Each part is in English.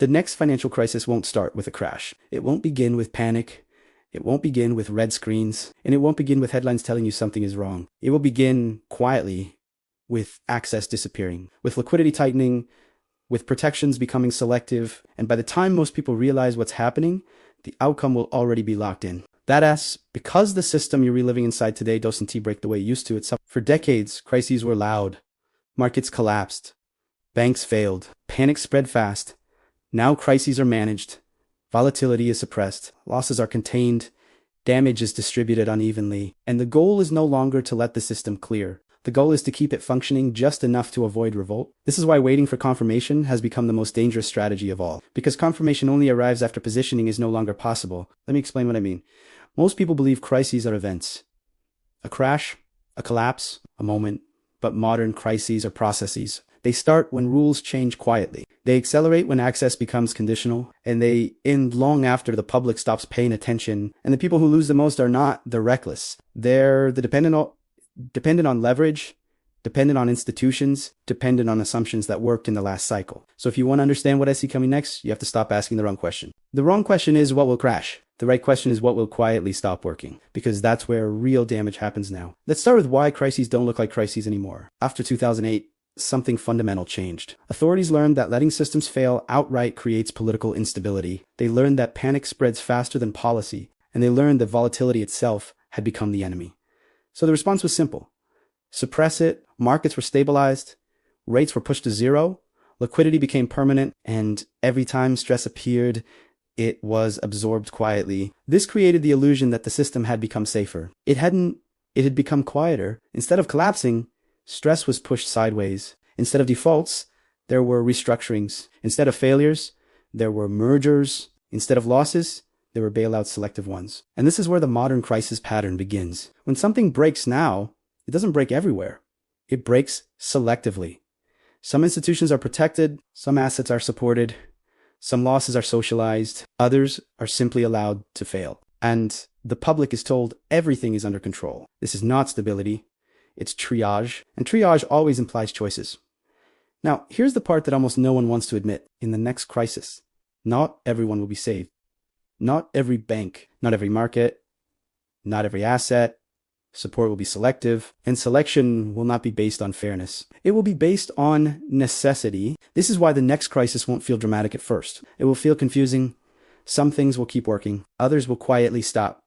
The next financial crisis won't start with a crash. It won't begin with panic. It won't begin with red screens. And it won't begin with headlines telling you something is wrong. It will begin quietly with access disappearing, with liquidity tightening, with protections becoming selective. And by the time most people realize what's happening, the outcome will already be locked in. Because the system you're reliving inside today doesn't break the way it used to. For decades, crises were loud. Markets collapsed. Banks failed. Panic spread fast. Now crises are managed. Volatility is suppressed. Losses are contained. Damage is distributed unevenly. And the goal is no longer to let the system clear. The goal is to keep it functioning just enough to avoid revolt. This is why waiting for confirmation has become the most dangerous strategy of all. Because confirmation only arrives after positioning is no longer possible. Let me explain what I mean. Most people believe crises are events. A crash, a collapse, a moment. But modern crises are processes. They start when rules change quietly. They accelerate when access becomes conditional. And they end long after the public stops paying attention. And the people who lose the most are not the reckless. They're the dependent on leverage, dependent on institutions, dependent on assumptions that worked in the last cycle. So if you want to understand what I see coming next, you have to stop asking the wrong question. The wrong question is what will crash. The right question is what will quietly stop working, because that's where real damage happens now. Let's start with why crises don't look like crises anymore. After 2008, something fundamental changed. Authorities learned that letting systems fail outright creates political instability. They learned that panic spreads faster than policy, and they learned that volatility itself had become the enemy. So the response was simple. Suppress it, markets were stabilized, rates were pushed to zero, liquidity became permanent, and every time stress appeared, it was absorbed quietly. This created the illusion that the system had become safer. It had become quieter. Instead of collapsing, stress was pushed sideways. Instead of defaults, there were restructurings. Instead of failures, there were mergers. Instead of losses, there were bailouts, selective ones. And this is where the modern crisis pattern begins. When something breaks now, it doesn't break everywhere. It breaks selectively. Some institutions are protected, some assets are supported, some losses are socialized, others are simply allowed to fail. And the public is told everything is under control. This is not stability, it's triage. And triage always implies choices. Now, here's the part that almost no one wants to admit. In the next crisis, not everyone will be saved. Not every bank, not every market, not every asset. Support will be selective, and selection will not be based on fairness. It will be based on necessity. This is why the next crisis won't feel dramatic at first. It will feel confusing. Some things will keep working. Others will quietly stop.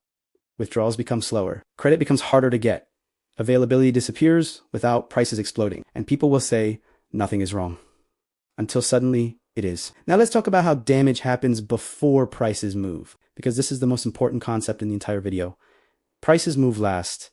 Withdrawals become slower. Credit becomes harder to get. Availability disappears without prices exploding. And people will say, nothing is wrong. Until suddenly, it is. Now let's talk about how damage happens before prices move, because this is the most important concept in the entire video. Prices move last.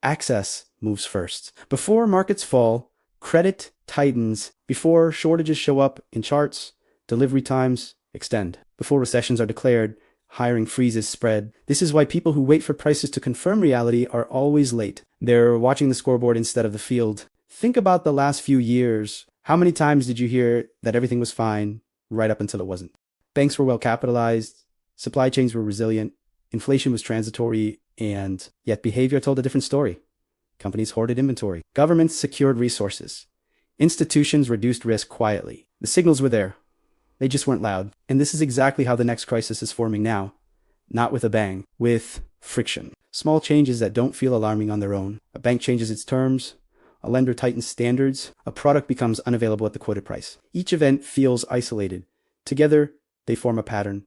Access moves first. Before markets fall, credit tightens. Before shortages show up in charts, delivery times extend. Before recessions are declared, hiring freezes spread. This is why people who wait for prices to confirm reality are always late. They're watching the scoreboard instead of the field. Think about the last few years. How many times did you hear that everything was fine right up until it wasn't? Banks were well capitalized. Supply chains were resilient. Inflation was transitory. And yet behavior told a different story. Companies hoarded inventory. Governments secured resources. Institutions reduced risk quietly. The signals were there. They just weren't loud. And this is exactly how the next crisis is forming now. Not with a bang, with friction. Small changes that don't feel alarming on their own. A bank changes its terms. A lender tightens standards. A product becomes unavailable at the quoted price. Each event feels isolated. Together, they form a pattern.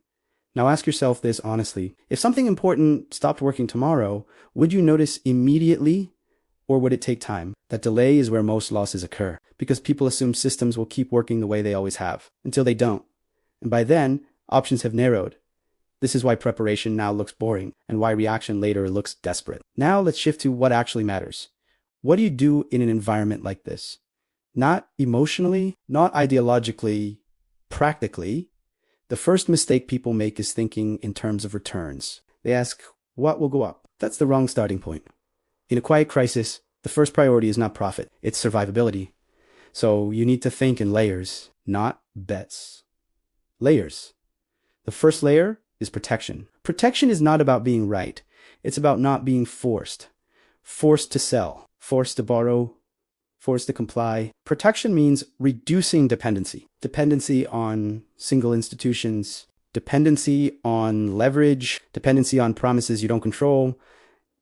Now ask yourself this honestly. If something important stopped working tomorrow, would you notice immediately, or would it take time? That delay is where most losses occur, because people assume systems will keep working the way they always have, until they don't. And by then, options have narrowed. This is why preparation now looks boring, and why reaction later looks desperate. Now let's shift to what actually matters. What do you do in an environment like this? Not emotionally, not ideologically, practically. The first mistake people make is thinking in terms of returns. They ask, what will go up? That's the wrong starting point. In a quiet crisis, the first priority is not profit, it's survivability. So you need to think in layers, not bets. Layers. The first layer is protection. Protection is not about being right. It's about not being forced. Forced to sell, forced to borrow, forced to comply. Protection means reducing dependency. Dependency on single institutions, dependency on leverage, dependency on promises you don't control.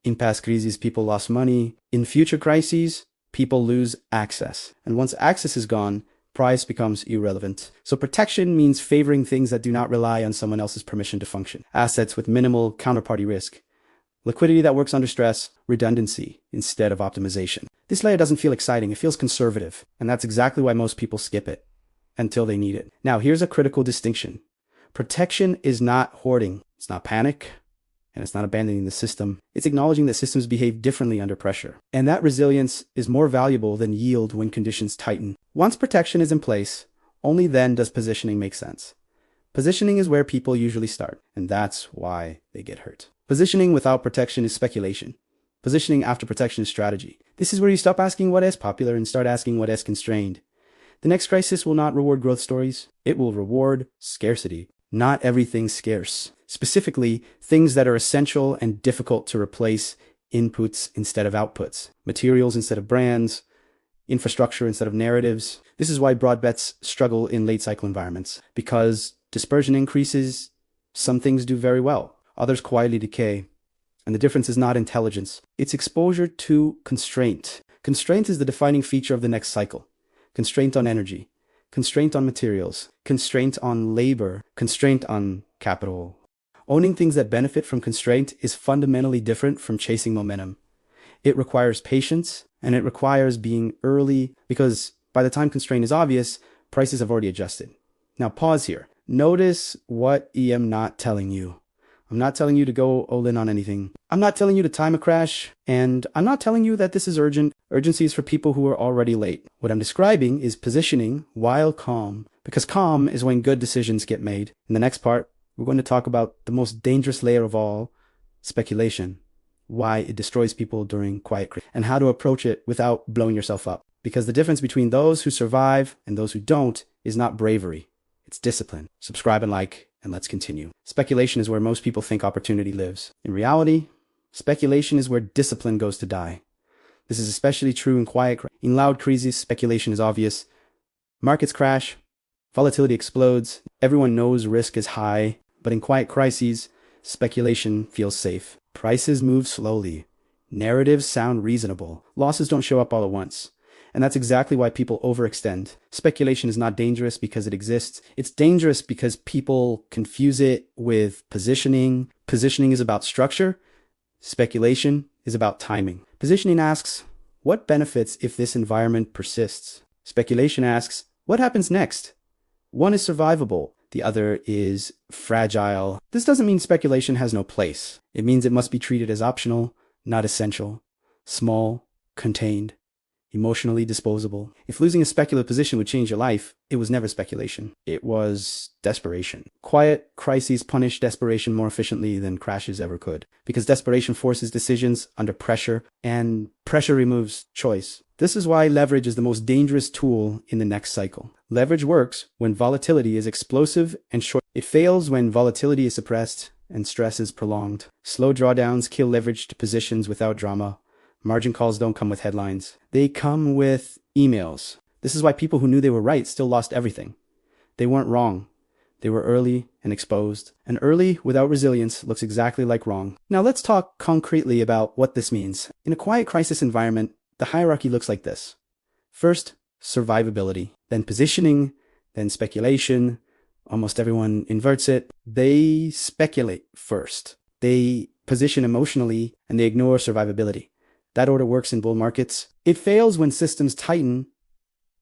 In past crises, people lost money. In future crises, people lose access. And once access is gone, price becomes irrelevant. So protection means favoring things that do not rely on someone else's permission to function. Assets with minimal counterparty risk. Liquidity that works under stress. Redundancy instead of optimization. This layer doesn't feel exciting. It feels conservative. And that's exactly why most people skip it until they need it. Now, here's a critical distinction. Protection is not hoarding. It's not panic. And it's not abandoning the system. It's acknowledging that systems behave differently under pressure. And that resilience is more valuable than yield when conditions tighten. Once protection is in place, only then does positioning make sense. Positioning is where people usually start, and that's why they get hurt. Positioning without protection is speculation. Positioning after protection is strategy. This is where you stop asking what is popular and start asking what is constrained. The next crisis will not reward growth stories. It will reward scarcity. Not everything's scarce. Specifically, things that are essential and difficult to replace, inputs instead of outputs, materials instead of brands, infrastructure instead of narratives. This is why broad bets struggle in late cycle environments, because dispersion increases, some things do very well, others quietly decay. And the difference is not intelligence, it's exposure to constraint. Constraint is the defining feature of the next cycle. Constraint on energy, constraint on materials, constraint on labor, constraint on capital. Owning things that benefit from constraint is fundamentally different from chasing momentum. It requires patience, and it requires being early, because by the time constraint is obvious, prices have already adjusted. Now pause here. Notice what I am not telling you. I'm not telling you to go all in on anything. I'm not telling you to time a crash, and I'm not telling you that this is urgent. Urgency is for people who are already late. What I'm describing is positioning while calm, because calm is when good decisions get made. In the next part, we're going to talk about the most dangerous layer of all, speculation, why it destroys people during quiet crisis, and how to approach it without blowing yourself up. Because the difference between those who survive and those who don't is not bravery, it's discipline. Subscribe and like, and let's continue. Speculation is where most people think opportunity lives. In reality, speculation is where discipline goes to die. This is especially true in quiet crises. In loud crises, speculation is obvious. Markets crash, volatility explodes, everyone knows risk is high. But in quiet crises, speculation feels safe. Prices move slowly. Narratives sound reasonable. Losses don't show up all at once. And that's exactly why people overextend. Speculation is not dangerous because it exists. It's dangerous because people confuse it with positioning. Positioning is about structure. Speculation is about timing. Positioning asks, what benefits if this environment persists? Speculation asks, what happens next? One is survivable. The other is fragile. This doesn't mean speculation has no place. It means it must be treated as optional, not essential, small, contained, emotionally disposable. If losing a speculative position would change your life, it was never speculation. It was desperation. Quiet crises punish desperation more efficiently than crashes ever could, because desperation forces decisions under pressure, and pressure removes choice. This is why leverage is the most dangerous tool in the next cycle. Leverage works when volatility is explosive and short. It fails when volatility is suppressed and stress is prolonged. Slow drawdowns kill leveraged positions without drama. Margin calls don't come with headlines. They come with emails. This is why people who knew they were right still lost everything. They weren't wrong. They were early and exposed. And early without resilience looks exactly like wrong. Now let's talk concretely about what this means. In a quiet crisis environment, the hierarchy looks like this. First, survivability, then positioning, then speculation. Almost everyone inverts it. They speculate first. They position emotionally, and they ignore survivability. That order works in bull markets. It fails when systems tighten.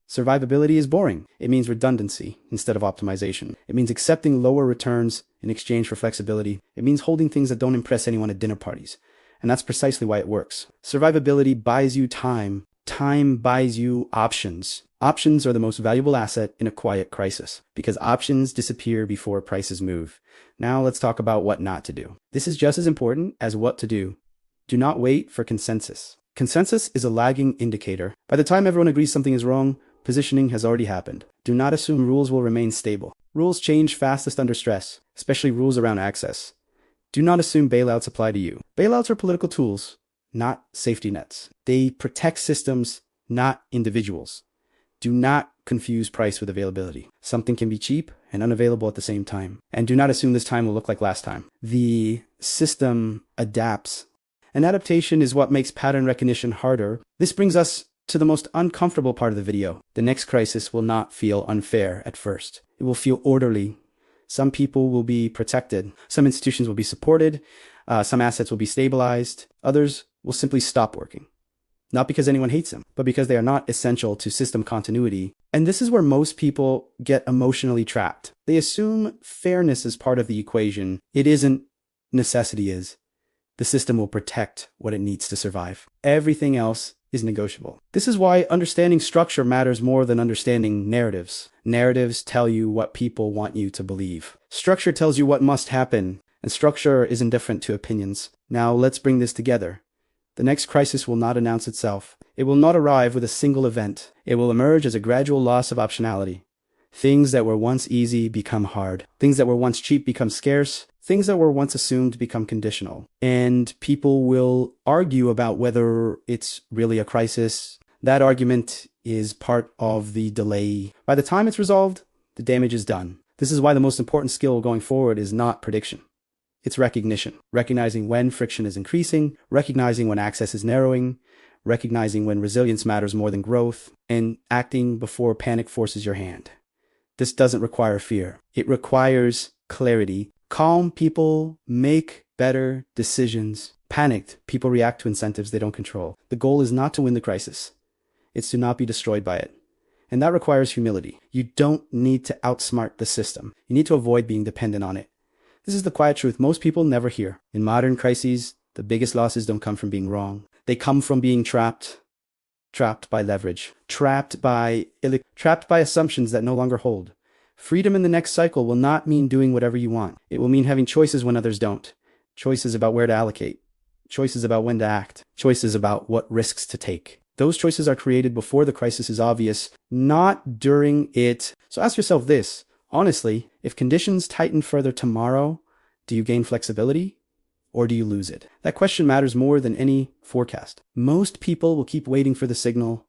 Survivability is boring. It means redundancy instead of optimization. It means accepting lower returns in exchange for flexibility. It means holding things that don't impress anyone at dinner parties. And that's precisely why it works. Survivability buys you time. Time buys you options. Options are the most valuable asset in a quiet crisis, because options disappear before prices move. Now let's talk about what not to do. This is just as important as what to do. Do not wait for consensus. Consensus is a lagging indicator. By the time everyone agrees something is wrong, positioning has already happened. Do not assume rules will remain stable. Rules change fastest under stress, especially rules around access. Do not assume bailouts apply to you. Bailouts are political tools, not safety nets. They protect systems, not individuals. Do not confuse price with availability. Something can be cheap and unavailable at the same time. And do not assume this time will look like last time. The system adapts. And adaptation is what makes pattern recognition harder. This brings us to the most uncomfortable part of the video. The next crisis will not feel unfair at first. It will feel orderly. Some people will be protected. Some institutions will be supported. Some assets will be stabilized. Others will simply stop working. Not because anyone hates them, but because they are not essential to system continuity. And this is where most people get emotionally trapped. They assume fairness is part of the equation. It isn't. Necessity is. The system will protect what it needs to survive. Everything else is negotiable. This is why understanding structure matters more than understanding narratives. Narratives tell you what people want you to believe. Structure tells you what must happen, and structure is indifferent to opinions. Now let's bring this together. The next crisis will not announce itself. It will not arrive with a single event. It will emerge as a gradual loss of optionality. Things that were once easy become hard. Things that were once cheap become scarce. Things that were once assumed become conditional. And people will argue about whether it's really a crisis. That argument is part of the delay. By the time it's resolved, the damage is done. This is why the most important skill going forward is not prediction. It's recognition. Recognizing when friction is increasing, recognizing when access is narrowing, recognizing when resilience matters more than growth, and acting before panic forces your hand. This doesn't require fear. It requires clarity. Calm people make better decisions. Panicked people react to incentives they don't control. The goal is not to win the crisis. It's to not be destroyed by it. And that requires humility. You don't need to outsmart the system. You need to avoid being dependent on it. This is the quiet truth most people never hear. In modern crises, the biggest losses don't come from being wrong. They come from being trapped by leverage, trapped by assumptions that no longer hold. Freedom in the next cycle will not mean doing whatever you want. It will mean having choices when others don't. Choices about where to allocate. Choices about when to act. Choices about what risks to take. Those choices are created before the crisis is obvious, not during it. So ask yourself this. Honestly, if conditions tighten further tomorrow, do you gain flexibility or do you lose it? That question matters more than any forecast. Most people will keep waiting for the signal.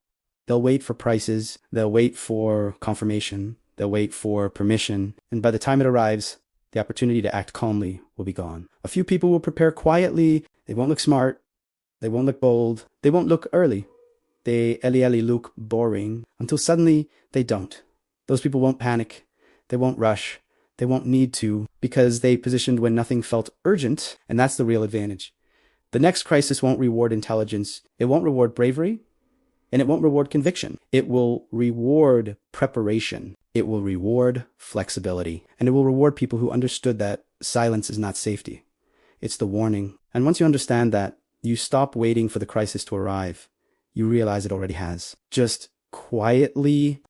They'll wait for prices. They'll wait for confirmation. They'll wait for permission. And by the time it arrives, the opportunity to act calmly will be gone. A few people will prepare quietly. They won't look smart. They won't look bold. They won't look early. They look boring until suddenly they don't. Those people won't panic. They won't rush. They won't need to because they positioned when nothing felt urgent, and that's the real advantage. The next crisis won't reward intelligence. It won't reward bravery, and it won't reward conviction. It will reward preparation. It will reward flexibility, and it will reward people who understood that silence is not safety. It's the warning. And once you understand that, you stop waiting for the crisis to arrive. You realize it already has. Just quietly